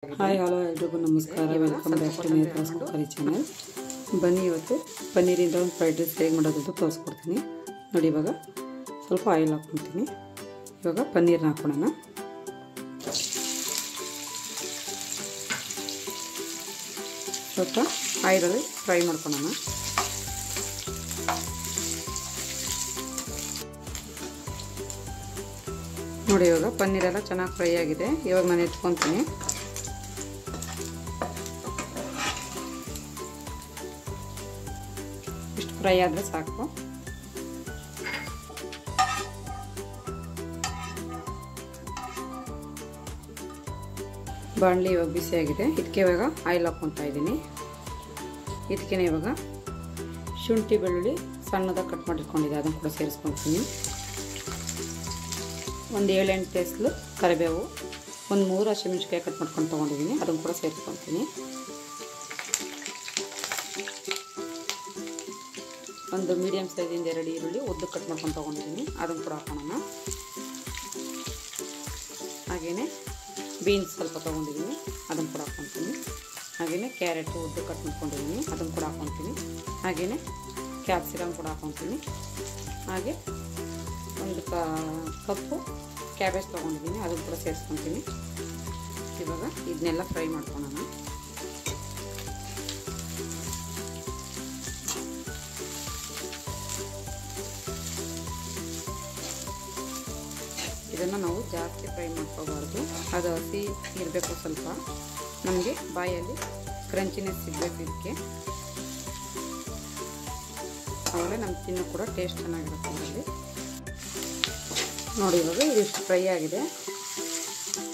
Hi hello ಎಲ್ರಿಗೂ ನಮಸ್ಕಾರ. Welcome back to Netra's cookery channel. ಬನ್ನಿ ಇವತ್ತು ಪನ್ನೀರಿಂದ ಒಂದು ಫ್ರೈಡ್ ರೈಸ್ ಹೇಗೆ ಮಾಡೋದು ತೋರಿಸ್ಕೊಡ್ತೀನಿ ನೋಡಿ. ಇವಾಗ ಸ್ವಲ್ಪ ಆಯಿಲ್ ಹಾಕ್ಕೊತೀನಿ. ಇವಾಗ ಪನ್ನೀರ್ನ ಹಾಕೋಣ. ಸ್ವಲ್ಪ ಆಯಿಲಲ್ಲಿ ಫ್ರೈ ಮಾಡ್ಕೊಳ್ಳೋಣ. ನೋಡಿ ಇವಾಗ ಪನ್ನೀರೆಲ್ಲ ಚೆನ್ನಾಗಿ ಫ್ರೈ ಆಗಿದೆ. ಇವಾಗ ನಾನು ಎತ್ಕೊತೀನಿ. ಇಷ್ಟು ಫ್ರೈ ಆದರೆ ಸಾಕು. ಬಾಣಲಿ ಇವಾಗ ಬಿಸಿಯಾಗಿದೆ. ಇದಕ್ಕೆ ಇವಾಗ ಆಯಿಲ್ ಹಾಕ್ಕೊತಾ ಇದ್ದೀನಿ. ಇದಕ್ಕೆ ಇವಾಗ ಶುಂಠಿ ಬೆಳ್ಳುಳ್ಳಿ ಸಣ್ಣದಾಗಿ ಕಟ್ ಮಾಡಿಟ್ಕೊಂಡಿದ್ದೆ, ಅದನ್ನು ಕೂಡ ಸೇರಿಸ್ಕೊತೀನಿ. ಒಂದು 7-8 ಎಸಳು ಕರಿಬೇವು, ಒಂದು 3 ಹಸಿಮೆಣಸಿನಕಾಯಿ ಕಟ್ ಮಾಡ್ಕೊಂಡು ತೊಗೊಂಡಿದ್ದೀನಿ, ಅದನ್ನು ಕೂಡ ಸೇರಿಸ್ಕೊತೀನಿ. ಒಂದು ಮೀಡಿಯಮ್ ಸೈಜಿಂದ 2 ಈರುಳ್ಳಿ ಉದ್ದ ಕಟ್ ಮಾಡ್ಕೊಂಡು ತೊಗೊಂಡಿದ್ದೀನಿ, ಅದನ್ನು ಕೂಡ ಹಾಕೋಣ. ಹಾಗೆಯೇ ಬೀನ್ಸ್ ಸ್ವಲ್ಪ ತೊಗೊಂಡಿದ್ದೀನಿ, ಅದನ್ನು ಕೂಡ ಹಾಕ್ಕೊತೀನಿ. ಹಾಗೆಯೇ ಕ್ಯಾರೆಟು ಉದ್ದ ಕಟ್ ಮಾಡ್ಕೊಂಡಿದ್ದೀನಿ, ಅದನ್ನು ಕೂಡ ಹಾಕ್ಕೊತೀನಿ. ಹಾಗೆಯೇ ಕ್ಯಾಪ್ಸಿಕಮ್ ಕೂಡ ಹಾಕ್ಕೊತೀನಿ. ಹಾಗೆ ಒಂದು ಕಪ್ಪು ಕ್ಯಾಬೇಜ್ ತೊಗೊಂಡಿದ್ದೀನಿ, ಅದನ್ನು ಕೂಡ ಸೇರಿಸ್ಕೊತೀನಿ. ಇವಾಗ ಇದನ್ನೆಲ್ಲ ಫ್ರೈ ಮಾಡ್ಕೊಳ್ಳೋಣ. ಇದನ್ನು ನಾವು ಜಾಸ್ತಿ ಫ್ರೈ ಮಾಡ್ಕೋಬಾರ್ದು, ಅದು ಹಸಿ ಇರಬೇಕು. ಸ್ವಲ್ಪ ನಮಗೆ ಬಾಯಲ್ಲಿ ಕ್ರಂಚಿನೆಸ್ ಸಿಗಬೇಕು ಇದಕ್ಕೆ, ಆಮೇಲೆ ನಮ್ಮ ತಿನ್ನೋ ಕೂಡ ಟೇಸ್ಟ್ ಚೆನ್ನಾಗಿರುತ್ತೆ ಅದರಲ್ಲಿ. ನೋಡಿ ಇವಾಗ ಇದಿಷ್ಟು ಫ್ರೈ ಆಗಿದೆ.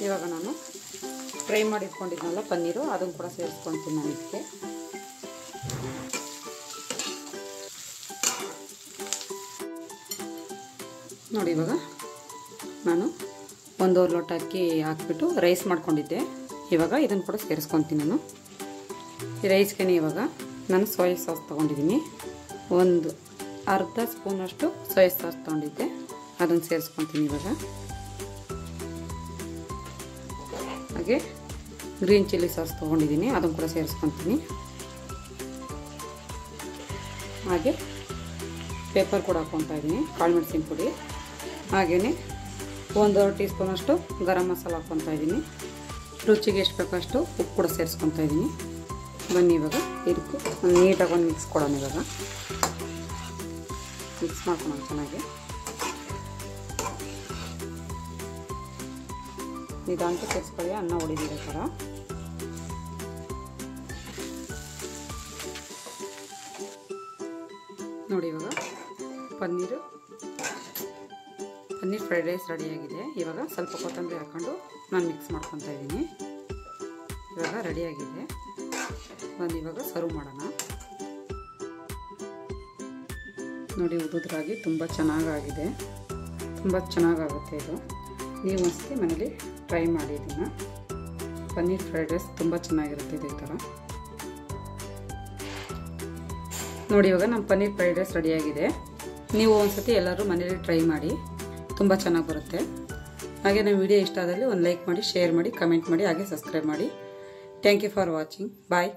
ಇವಾಗ ನಾನು ಫ್ರೈ ಮಾಡಿಟ್ಕೊಂಡಿದ್ನಲ್ಲ ಪನ್ನೀರು, ಅದನ್ನು ಕೂಡ ಸೇರಿಸ್ಕೊತೀನಿ ನಾನು ಇದಕ್ಕೆ. ನೋಡಿ ಇವಾಗ ನಾನು 1 ಲೋಟ ಅಕ್ಕಿ ಹಾಕ್ಬಿಟ್ಟು ರೈಸ್ ಮಾಡ್ಕೊಂಡಿದ್ದೆ. ಇವಾಗ ಇದನ್ನು ಕೂಡ ಸೇರಿಸ್ಕೊತೀನಿ ನಾನು. ಈ ರೈಸ್ಗೆ ಇವಾಗ ನಾನು ಸೋಯಾ ಸಾಸ್ ತೊಗೊಂಡಿದ್ದೀನಿ. ಒಂದು ಅರ್ಧ ಸ್ಪೂನಷ್ಟು ಸೋಯಾ ಸಾಸ್ ತೊಗೊಂಡಿದ್ದೆ, ಅದನ್ನು ಸೇರಿಸ್ಕೊತೀನಿ ಇವಾಗ. ಹಾಗೆ ಗ್ರೀನ್ ಚಿಲ್ಲಿ ಸಾಸ್ ತೊಗೊಂಡಿದ್ದೀನಿ, ಅದನ್ನು ಕೂಡ ಸೇರಿಸ್ಕೊತೀನಿ. ಹಾಗೆ ಪೆಪ್ಪರ್ ಕೂಡ ಹಾಕ್ಕೊತಾ ಇದ್ದೀನಿ, ಕಾಳು ಮೆಣಸಿನ ಪುಡಿ. ಹಾಗೆಯೇ 1 ಟೀ ಸ್ಪೂನಷ್ಟು ಗರಂ ಮಸಾಲ ಹಾಕ್ಕೊತಾ ಇದ್ದೀನಿ. ರುಚಿಗೆ ಎಷ್ಟು ಬೇಕಷ್ಟು ಉಪ್ಪು ಕೂಡ ಸೇರಿಸ್ಕೊತಾ ಇದ್ದೀನಿ. ಬನ್ನಿ ಇವಾಗ ಇದಕ್ಕೆ ನೀಟಾಗಿ ಒಂದು ಮಿಕ್ಸ್ ಕೊಡೋಣ. ಇವಾಗ ಮಿಕ್ಸ್ ಮಾಡ್ಕೊಳೋಣ ಚೆನ್ನಾಗಿ. ನಿಧಾನಕ್ಕೆ ಸೇರಿಸ್ಕೊಳ್ಳಿ, ಅನ್ನ ಹೊಡಿದಿರೋ ಥರ. ನೋಡಿ ಇವಾಗ ಪನ್ನೀರ್ ಫ್ರೈಡ್ ರೈಸ್ ರೆಡಿಯಾಗಿದೆ. ಇವಾಗ ಸ್ವಲ್ಪ ಕೊತ್ತಂಬರಿ ಹಾಕ್ಕೊಂಡು ನಾನು ಮಿಕ್ಸ್ ಮಾಡ್ಕೊತಾ ಇದ್ದೀನಿ. ಇವಾಗ ರೆಡಿಯಾಗಿದೆ. ಬಂದು ಇವಾಗ ಸರ್ವ್ ಮಾಡೋಣ. ನೋಡಿ ಉದುರಾಗಿ ತುಂಬ ಚೆನ್ನಾಗಾಗಿದೆ, ತುಂಬ ಚೆನ್ನಾಗಾಗುತ್ತೆ ಇದು. ನೀವು ಒಂದ್ಸತಿ ಮನೇಲಿ ಟ್ರೈ ಮಾಡಿ ಇದನ್ನು. ಪನ್ನೀರ್ ಫ್ರೈಡ್ ರೈಸ್ ತುಂಬ ಚೆನ್ನಾಗಿರುತ್ತೆ ಇದೇ ಥರ. ನೋಡಿ ಇವಾಗ ನಮ್ಮ ಪನ್ನೀರ್ ಫ್ರೈಡ್ ರೈಸ್ ರೆಡಿಯಾಗಿದೆ. ನೀವು ಒಂದ್ಸತಿ ಎಲ್ಲರೂ ಮನೇಲಿ ಟ್ರೈ ಮಾಡಿ, ತುಂಬ ಚೆನ್ನಾಗಿ ಬರುತ್ತೆ. ಹಾಗೆ ನಮ್ಮ ವಿಡಿಯೋ ಇಷ್ಟ ಆದಲ್ಲಿ ಒಂದು ಲೈಕ್ ಮಾಡಿ, ಶೇರ್ ಮಾಡಿ, ಕಮೆಂಟ್ ಮಾಡಿ, ಹಾಗೆ ಸಬ್ಸ್ಕ್ರೈಬ್ ಮಾಡಿ. Thank you for watching. Bye.